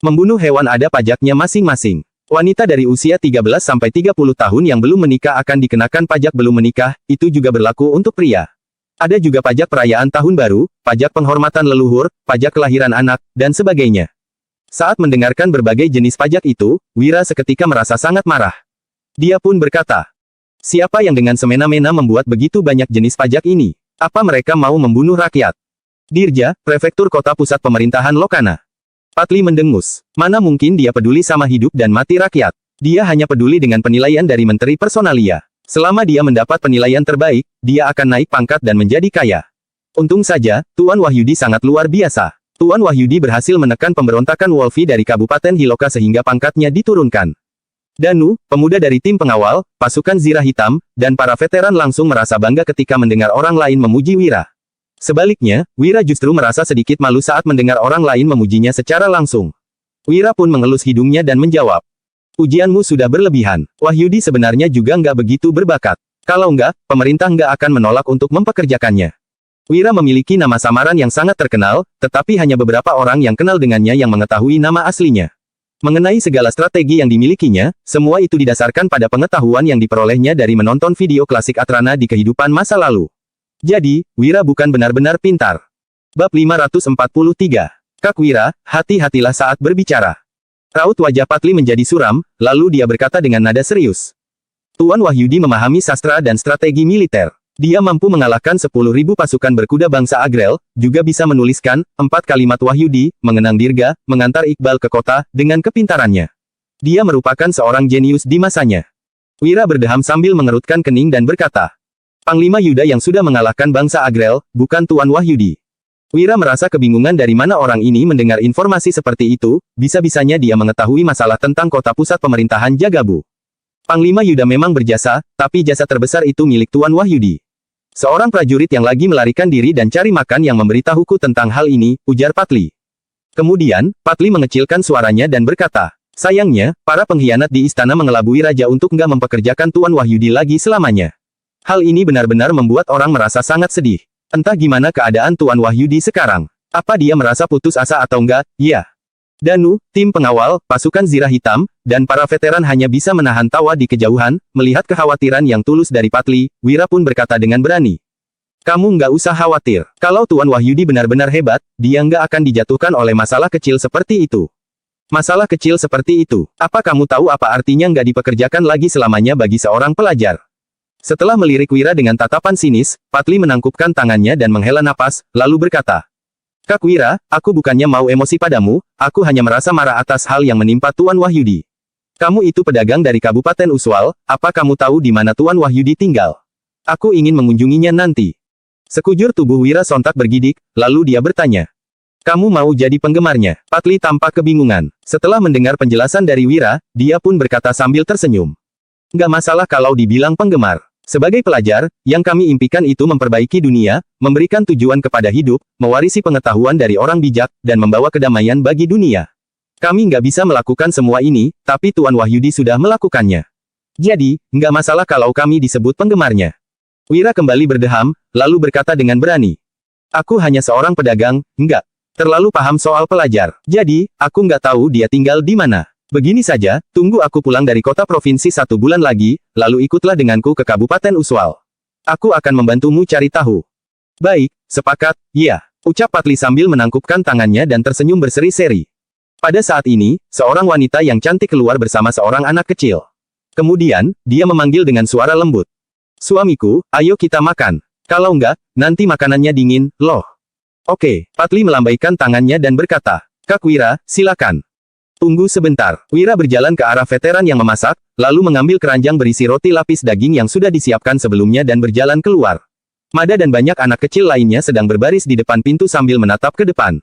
membunuh hewan ada pajaknya masing-masing. Wanita dari usia 13 sampai 30 tahun yang belum menikah akan dikenakan pajak belum menikah, itu juga berlaku untuk pria. Ada juga pajak perayaan tahun baru, pajak penghormatan leluhur, pajak kelahiran anak, dan sebagainya. Saat mendengarkan berbagai jenis pajak itu, Wira seketika merasa sangat marah. Dia pun berkata, siapa yang dengan semena-mena membuat begitu banyak jenis pajak ini? Apa mereka mau membunuh rakyat? Dirja, Prefektur Kota Pusat Pemerintahan Lokana. Patli mendengus. Mana mungkin dia peduli sama hidup dan mati rakyat? Dia hanya peduli dengan penilaian dari Menteri Personalia. Selama dia mendapat penilaian terbaik, dia akan naik pangkat dan menjadi kaya. Untung saja, Tuan Wahyudi sangat luar biasa. Tuan Wahyudi berhasil menekan pemberontakan Wolfi dari Kabupaten Hiloka sehingga pangkatnya diturunkan. Danu, pemuda dari tim pengawal, pasukan Zirah Hitam, dan para veteran langsung merasa bangga ketika mendengar orang lain memuji Wira. Sebaliknya, Wira justru merasa sedikit malu saat mendengar orang lain memujinya secara langsung. Wira pun mengelus hidungnya dan menjawab, ujianmu sudah berlebihan. Wahyudi sebenarnya juga nggak begitu berbakat. Kalau nggak, pemerintah nggak akan menolak untuk mempekerjakannya. Wira memiliki nama samaran yang sangat terkenal, tetapi hanya beberapa orang yang kenal dengannya yang mengetahui nama aslinya. Mengenai segala strategi yang dimilikinya, semua itu didasarkan pada pengetahuan yang diperolehnya dari menonton video klasik Atrana di kehidupan masa lalu. Jadi, Wira bukan benar-benar pintar. Bab 543. Kak Wira, hati-hatilah saat berbicara. Raut wajah Patli menjadi suram, lalu dia berkata dengan nada serius. Tuan Wahyudi memahami sastra dan strategi militer. Dia mampu mengalahkan 10.000 pasukan berkuda bangsa Agrel, juga bisa menuliskan 4 kalimat Wahyudi, mengenang dirga, mengantar Iqbal ke kota, dengan kepintarannya. Dia merupakan seorang jenius di masanya. Wira berdeham sambil mengerutkan kening dan berkata, Panglima Yuda yang sudah mengalahkan bangsa Agrel, bukan Tuan Wahyudi. Wira merasa kebingungan dari mana orang ini mendengar informasi seperti itu, bisa-bisanya dia mengetahui masalah tentang kota pusat pemerintahan Jagabu. Panglima Yuda memang berjasa, tapi jasa terbesar itu milik Tuan Wahyudi. Seorang prajurit yang lagi melarikan diri dan cari makan yang memberitahuku tentang hal ini, ujar Patli. Kemudian, Patli mengecilkan suaranya dan berkata, sayangnya, para pengkhianat di istana mengelabui raja untuk nggak mempekerjakan Tuan Wahyudi lagi selamanya. Hal ini benar-benar membuat orang merasa sangat sedih. Entah gimana keadaan Tuan Wahyudi sekarang. Apa dia merasa putus asa atau enggak? Ya. Danu, tim pengawal, pasukan Zirah Hitam, dan para veteran hanya bisa menahan tawa di kejauhan, melihat kekhawatiran yang tulus dari Patli, Wira pun berkata dengan berani. Kamu nggak usah khawatir. Kalau Tuan Wahyudi benar-benar hebat, dia nggak akan dijatuhkan oleh masalah kecil seperti itu. Masalah kecil seperti itu. Apa kamu tahu apa artinya nggak dipekerjakan lagi selamanya bagi seorang pelajar? Setelah melirik Wira dengan tatapan sinis, Patli menangkupkan tangannya dan menghela napas, lalu berkata, Kak Wira, aku bukannya mau emosi padamu, aku hanya merasa marah atas hal yang menimpa Tuan Wahyudi. Kamu itu pedagang dari Kabupaten Uswal, apa kamu tahu di mana Tuan Wahyudi tinggal? Aku ingin mengunjunginya nanti. Sekujur tubuh Wira sontak bergidik, lalu dia bertanya. Kamu mau jadi penggemarnya? Patli tampak kebingungan. Setelah mendengar penjelasan dari Wira, dia pun berkata sambil tersenyum. Nggak masalah kalau dibilang penggemar. Sebagai pelajar, yang kami impikan itu memperbaiki dunia, memberikan tujuan kepada hidup, mewarisi pengetahuan dari orang bijak, dan membawa kedamaian bagi dunia. Kami nggak bisa melakukan semua ini, tapi Tuan Wahyudi sudah melakukannya. Jadi, nggak masalah kalau kami disebut penggemarnya. Wira kembali berdeham, lalu berkata dengan berani. Aku hanya seorang pedagang, nggak terlalu paham soal pelajar. Jadi, aku nggak tahu dia tinggal di mana. Begini saja, tunggu aku pulang dari kota provinsi 1 bulan lagi, lalu ikutlah denganku ke Kabupaten Uswal. Aku akan membantumu cari tahu. Baik, sepakat, iya. Ucap Patli sambil menangkupkan tangannya dan tersenyum berseri-seri. Pada saat ini, seorang wanita yang cantik keluar bersama seorang anak kecil. Kemudian, dia memanggil dengan suara lembut. Suamiku, ayo kita makan. Kalau enggak, nanti makanannya dingin, loh. Oke, Patli melambaikan tangannya dan berkata, Kak Wira, silakan. Tunggu sebentar. Wira berjalan ke arah veteran yang memasak, lalu mengambil keranjang berisi roti lapis daging yang sudah disiapkan sebelumnya dan berjalan keluar. Mada dan banyak anak kecil lainnya sedang berbaris di depan pintu sambil menatap ke depan.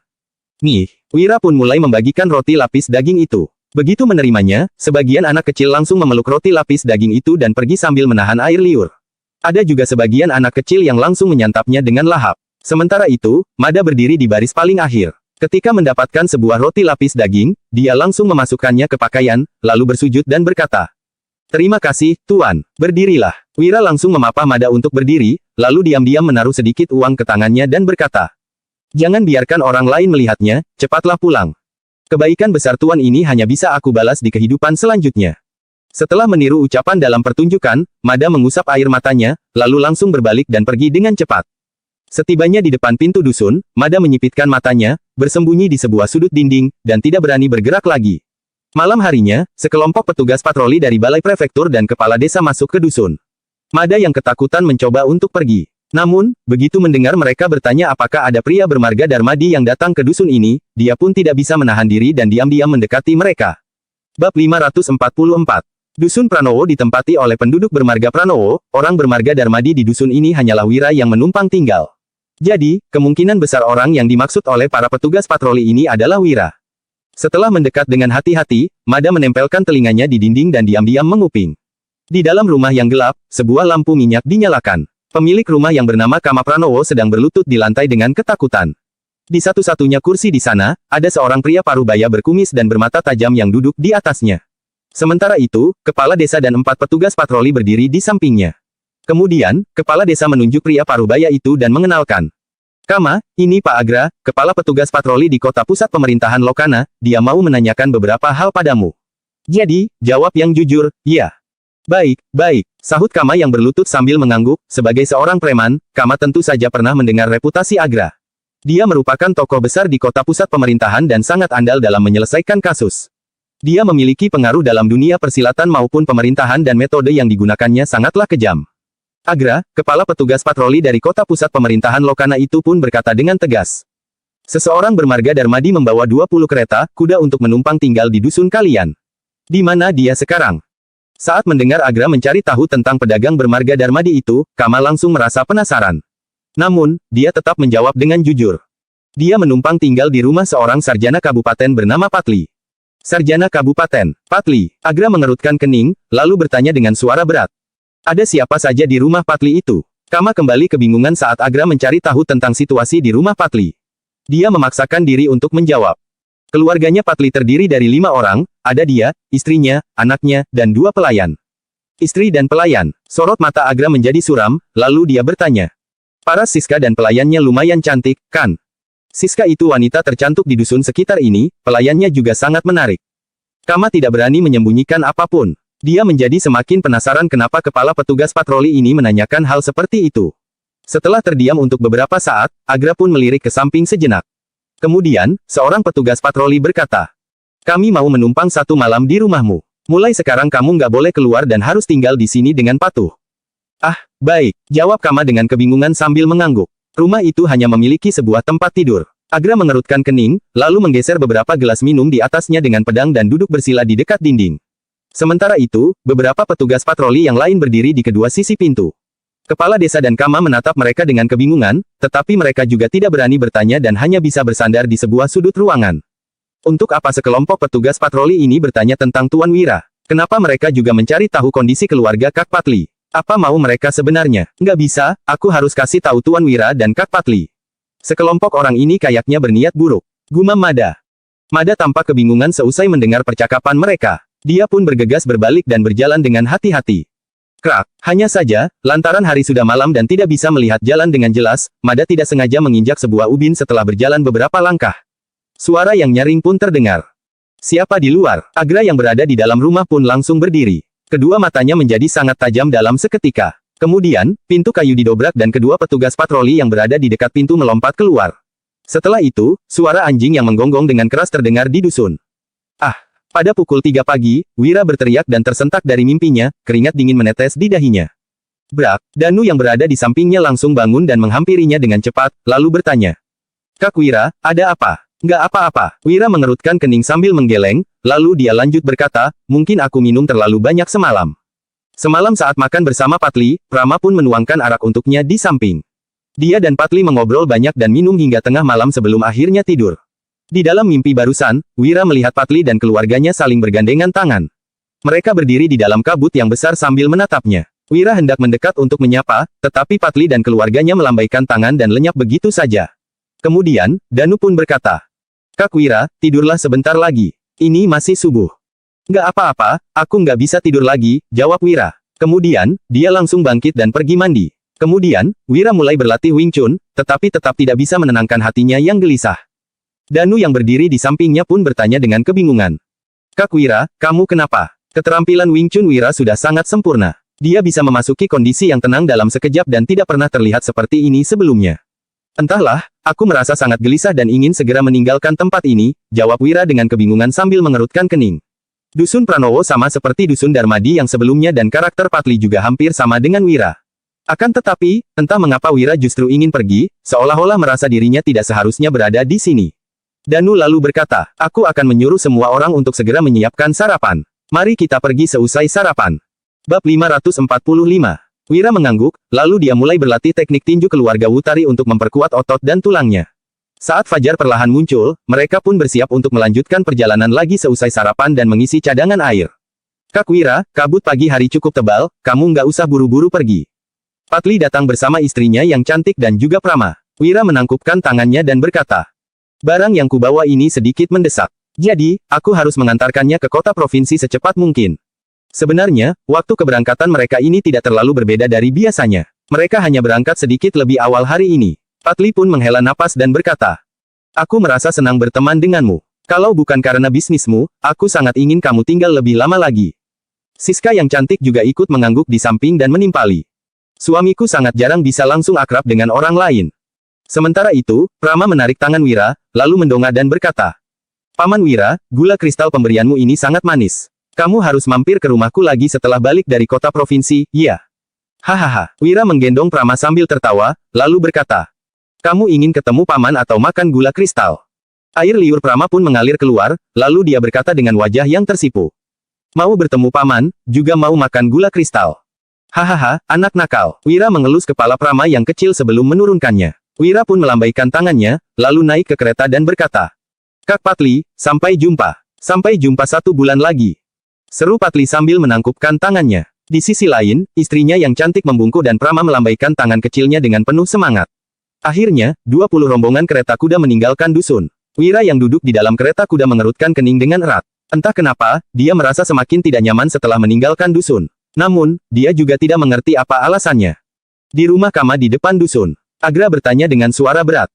Nih, Wira pun mulai membagikan roti lapis daging itu. Begitu menerimanya, sebagian anak kecil langsung memeluk roti lapis daging itu dan pergi sambil menahan air liur. Ada juga sebagian anak kecil yang langsung menyantapnya dengan lahap. Sementara itu, Mada berdiri di baris paling akhir. Ketika mendapatkan sebuah roti lapis daging, dia langsung memasukkannya ke pakaian, lalu bersujud dan berkata, Terima kasih, Tuan. Berdirilah. Wira langsung memapah Mada untuk berdiri, lalu diam-diam menaruh sedikit uang ke tangannya dan berkata, Jangan biarkan orang lain melihatnya, cepatlah pulang. Kebaikan besar Tuan ini hanya bisa aku balas di kehidupan selanjutnya. Setelah meniru ucapan dalam pertunjukan, Mada mengusap air matanya, lalu langsung berbalik dan pergi dengan cepat. Setibanya di depan pintu dusun, Mada menyipitkan matanya, bersembunyi di sebuah sudut dinding, dan tidak berani bergerak lagi. Malam harinya, sekelompok petugas patroli dari balai prefektur dan kepala desa masuk ke dusun. Mada yang ketakutan mencoba untuk pergi. Namun, begitu mendengar mereka bertanya apakah ada pria bermarga Darmadi yang datang ke dusun ini, dia pun tidak bisa menahan diri dan diam-diam mendekati mereka. Bab 544. Dusun Pranowo ditempati oleh penduduk bermarga Pranowo, orang bermarga Darmadi di dusun ini hanyalah Wira yang menumpang tinggal. Jadi, kemungkinan besar orang yang dimaksud oleh para petugas patroli ini adalah Wira. Setelah mendekat dengan hati-hati, Mada menempelkan telinganya di dinding dan diam-diam menguping. Di dalam rumah yang gelap, sebuah lampu minyak dinyalakan. Pemilik rumah yang bernama Kama Pranowo sedang berlutut di lantai dengan ketakutan. Di satu-satunya kursi di sana, ada seorang pria parubaya berkumis dan bermata tajam yang duduk di atasnya. Sementara itu, kepala desa dan 4 petugas patroli berdiri di sampingnya. Kemudian, kepala desa menunjuk pria parubaya itu dan mengenalkan. Kama, ini Pak Agra, kepala petugas patroli di kota pusat pemerintahan Lokana, dia mau menanyakan beberapa hal padamu. Jadi, jawab yang jujur, ya. Baik, baik, sahut Kama yang berlutut sambil mengangguk, sebagai seorang preman, Kama tentu saja pernah mendengar reputasi Agra. Dia merupakan tokoh besar di kota pusat pemerintahan dan sangat andal dalam menyelesaikan kasus. Dia memiliki pengaruh dalam dunia persilatan maupun pemerintahan dan metode yang digunakannya sangatlah kejam. Agra, kepala petugas patroli dari kota pusat pemerintahan Lokana itu pun berkata dengan tegas. Seseorang bermarga Darmadi membawa 20 kereta kuda untuk menumpang tinggal di dusun kalian. Di mana dia sekarang? Saat mendengar Agra mencari tahu tentang pedagang bermarga Darmadi itu, Kama langsung merasa penasaran. Namun, dia tetap menjawab dengan jujur. Dia menumpang tinggal di rumah seorang sarjana kabupaten bernama Patli. Sarjana kabupaten, Patli. Agra mengerutkan kening, lalu bertanya dengan suara berat. Ada siapa saja di rumah Patli itu? Kama kembali kebingungan saat Agra mencari tahu tentang situasi di rumah Patli. Dia memaksakan diri untuk menjawab. Keluarganya Patli terdiri dari 5 orang, ada dia, istrinya, anaknya, dan 2 pelayan. Istri dan pelayan. Sorot mata Agra menjadi suram, lalu dia bertanya. Paras Siska dan pelayannya lumayan cantik, kan? Siska itu wanita tercantik di dusun sekitar ini, pelayannya juga sangat menarik. Kama tidak berani menyembunyikan apapun. Dia menjadi semakin penasaran kenapa kepala petugas patroli ini menanyakan hal seperti itu. Setelah terdiam untuk beberapa saat, Agra pun melirik ke samping sejenak. Kemudian, seorang petugas patroli berkata, kami mau menumpang 1 malam di rumahmu. Mulai sekarang kamu nggak boleh keluar dan harus tinggal di sini dengan patuh. Ah, baik, jawab Kama dengan kebingungan sambil mengangguk. Rumah itu hanya memiliki sebuah tempat tidur. Agra mengerutkan kening, lalu menggeser beberapa gelas minum di atasnya dengan pedang dan duduk bersila di dekat dinding. Sementara itu, beberapa petugas patroli yang lain berdiri di kedua sisi pintu. Kepala desa dan Kama menatap mereka dengan kebingungan, tetapi mereka juga tidak berani bertanya dan hanya bisa bersandar di sebuah sudut ruangan. Untuk apa sekelompok petugas patroli ini bertanya tentang Tuan Wira? Kenapa mereka juga mencari tahu kondisi keluarga Kak Patli? Apa mau mereka sebenarnya? Nggak bisa, aku harus kasih tahu Tuan Wira dan Kak Patli. Sekelompok orang ini kayaknya berniat buruk. Gumam Mada. Mada tampak kebingungan seusai mendengar percakapan mereka. Dia pun bergegas berbalik dan berjalan dengan hati-hati. Krak, hanya saja, lantaran hari sudah malam dan tidak bisa melihat jalan dengan jelas, Mada tidak sengaja menginjak sebuah ubin setelah berjalan beberapa langkah. Suara yang nyaring pun terdengar. Siapa di luar? Agra yang berada di dalam rumah pun langsung berdiri. Kedua matanya menjadi sangat tajam dalam seketika. Kemudian, pintu kayu didobrak dan kedua petugas patroli yang berada di dekat pintu melompat keluar. Setelah itu, suara anjing yang menggonggong dengan keras terdengar di dusun. Ah! Pada pukul 3 pagi, Wira berteriak dan tersentak dari mimpinya, keringat dingin menetes di dahinya. Brak, Danu yang berada di sampingnya langsung bangun dan menghampirinya dengan cepat, lalu bertanya. Kak Wira, ada apa? Nggak apa-apa. Wira mengerutkan kening sambil menggeleng, lalu dia lanjut berkata, mungkin aku minum terlalu banyak semalam. Semalam saat makan bersama Patli, Prama pun menuangkan arak untuknya di samping. Dia dan Patli mengobrol banyak dan minum hingga tengah malam sebelum akhirnya tidur. Di dalam mimpi barusan, Wira melihat Patli dan keluarganya saling bergandengan tangan. Mereka berdiri di dalam kabut yang besar sambil menatapnya. Wira hendak mendekat untuk menyapa, tetapi Patli dan keluarganya melambaikan tangan dan lenyap begitu saja. Kemudian, Danu pun berkata, Kak Wira, tidurlah sebentar lagi. Ini masih subuh. Nggak apa-apa, aku nggak bisa tidur lagi, jawab Wira. Kemudian, dia langsung bangkit dan pergi mandi. Kemudian, Wira mulai berlatih Wing Chun, tetapi tetap tidak bisa menenangkan hatinya yang gelisah. Danu yang berdiri di sampingnya pun bertanya dengan kebingungan. Kak Wira, kamu kenapa? Keterampilan Wing Chun Wira sudah sangat sempurna. Dia bisa memasuki kondisi yang tenang dalam sekejap dan tidak pernah terlihat seperti ini sebelumnya. Entahlah, aku merasa sangat gelisah dan ingin segera meninggalkan tempat ini, jawab Wira dengan kebingungan sambil mengerutkan kening. Dusun Pranowo sama seperti Dusun Darmadi yang sebelumnya dan karakter Patli juga hampir sama dengan Wira. Akan tetapi, entah mengapa Wira justru ingin pergi, seolah-olah merasa dirinya tidak seharusnya berada di sini. Danu lalu berkata, aku akan menyuruh semua orang untuk segera menyiapkan sarapan. Mari kita pergi seusai sarapan. Bab 545. Wira mengangguk, lalu dia mulai berlatih teknik tinju keluarga Wutari untuk memperkuat otot dan tulangnya. Saat fajar perlahan muncul, mereka pun bersiap untuk melanjutkan perjalanan lagi seusai sarapan dan mengisi cadangan air. Kak Wira, kabut pagi hari cukup tebal, kamu nggak usah buru-buru pergi. Patli datang bersama istrinya yang cantik dan juga Prama. Wira menangkupkan tangannya dan berkata, barang yang kubawa ini sedikit mendesak. Jadi, aku harus mengantarkannya ke kota provinsi secepat mungkin. Sebenarnya, waktu keberangkatan mereka ini tidak terlalu berbeda dari biasanya. Mereka hanya berangkat sedikit lebih awal hari ini. Patli pun menghela napas dan berkata, aku merasa senang berteman denganmu. Kalau bukan karena bisnismu, aku sangat ingin kamu tinggal lebih lama lagi. Siska yang cantik juga ikut mengangguk di samping dan menimpali. Suamiku sangat jarang bisa langsung akrab dengan orang lain. Sementara itu, Prama menarik tangan Wira, lalu mendongak dan berkata, Paman Wira, gula kristal pemberianmu ini sangat manis. Kamu harus mampir ke rumahku lagi setelah balik dari kota provinsi, ya. Hahaha. Wira menggendong Prama sambil tertawa, lalu berkata, kamu ingin ketemu paman atau makan gula kristal? Air liur Prama pun mengalir keluar, lalu dia berkata dengan wajah yang tersipu. Mau bertemu paman, juga mau makan gula kristal. Hahaha, anak nakal. Wira mengelus kepala Prama yang kecil sebelum menurunkannya. Wira pun melambaikan tangannya, lalu naik ke kereta dan berkata, Kak Patli, sampai jumpa. Sampai jumpa 1 bulan lagi. Seru Patli sambil menangkupkan tangannya. Di sisi lain, istrinya yang cantik membungkuk dan Prama melambaikan tangan kecilnya dengan penuh semangat. Akhirnya, 20 rombongan kereta kuda meninggalkan dusun. Wira yang duduk di dalam kereta kuda mengerutkan kening dengan erat. Entah kenapa, dia merasa semakin tidak nyaman setelah meninggalkan dusun. Namun, dia juga tidak mengerti apa alasannya. Di rumah Kama di depan dusun, Agra bertanya dengan suara berat.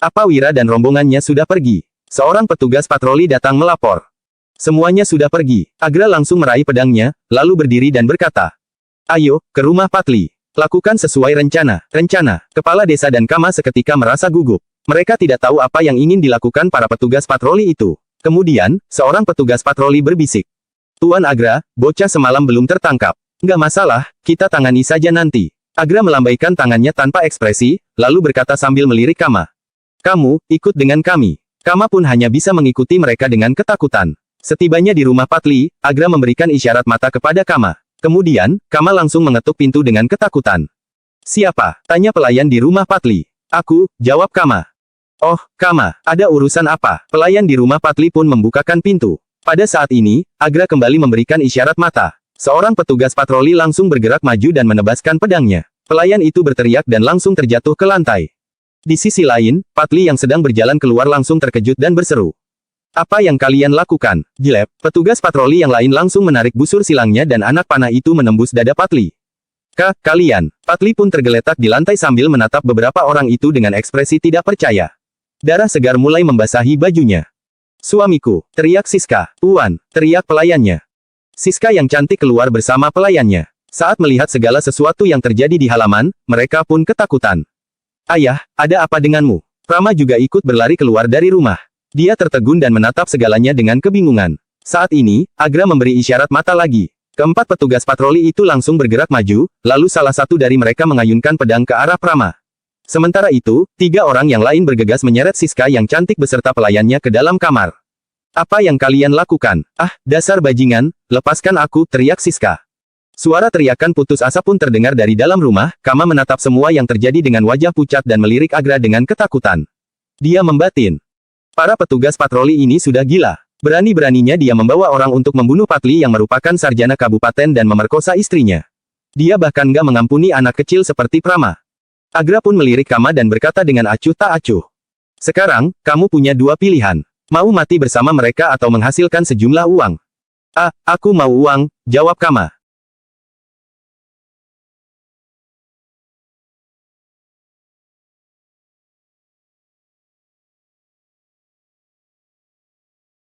Apa Wira dan rombongannya sudah pergi? Seorang petugas patroli datang melapor. Semuanya sudah pergi. Agra langsung meraih pedangnya, lalu berdiri dan berkata, ayo, ke rumah Patli. Lakukan sesuai rencana. Rencana. Kepala desa dan Kama seketika merasa gugup. Mereka tidak tahu apa yang ingin dilakukan para petugas patroli itu. Kemudian, seorang petugas patroli berbisik. Tuan Agra, bocah semalam belum tertangkap. Nggak masalah, kita tangani saja nanti. Agra melambaikan tangannya tanpa ekspresi, lalu berkata sambil melirik Kama. Kamu, ikut dengan kami. Kama pun hanya bisa mengikuti mereka dengan ketakutan. Setibanya di rumah Patli, Agra memberikan isyarat mata kepada Kama. Kemudian, Kama langsung mengetuk pintu dengan ketakutan. Siapa? Tanya pelayan di rumah Patli. Aku, jawab Kama. Oh, Kama, ada urusan apa? Pelayan di rumah Patli pun membukakan pintu. Pada saat ini, Agra kembali memberikan isyarat mata. Seorang petugas patroli langsung bergerak maju dan menebaskan pedangnya. Pelayan itu berteriak dan langsung terjatuh ke lantai. Di sisi lain, Patli yang sedang berjalan keluar langsung terkejut dan berseru. Apa yang kalian lakukan? Jelep, petugas patroli yang lain langsung menarik busur silangnya dan anak panah itu menembus dada Patli. Kalian. Patli pun tergeletak di lantai sambil menatap beberapa orang itu dengan ekspresi tidak percaya. Darah segar mulai membasahi bajunya. Suamiku, teriak Siska. Tuan, teriak pelayannya. Siska yang cantik keluar bersama pelayannya. Saat melihat segala sesuatu yang terjadi di halaman, mereka pun ketakutan. Ayah, ada apa denganmu? Prama juga ikut berlari keluar dari rumah. Dia tertegun dan menatap segalanya dengan kebingungan. Saat ini, Agra memberi isyarat mata lagi. Keempat petugas patroli itu langsung bergerak maju, lalu salah satu dari mereka mengayunkan pedang ke arah Prama. Sementara itu, 3 orang yang lain bergegas menyeret Siska yang cantik beserta pelayannya ke dalam kamar. Apa yang kalian lakukan? Ah, dasar bajingan, lepaskan aku, teriak Siska. Suara teriakan putus asa pun terdengar dari dalam rumah. Kama menatap semua yang terjadi dengan wajah pucat dan melirik Agra dengan ketakutan. Dia membatin. Para petugas patroli ini sudah gila. Berani-beraninya dia membawa orang untuk membunuh Patli yang merupakan sarjana kabupaten dan memerkosa istrinya. Dia bahkan gak mengampuni anak kecil seperti Prama. Agra pun melirik Kama dan berkata dengan acuh tak acuh. Sekarang, kamu punya 2 pilihan. Mau mati bersama mereka atau menghasilkan sejumlah uang. Aku mau uang, jawab Kama.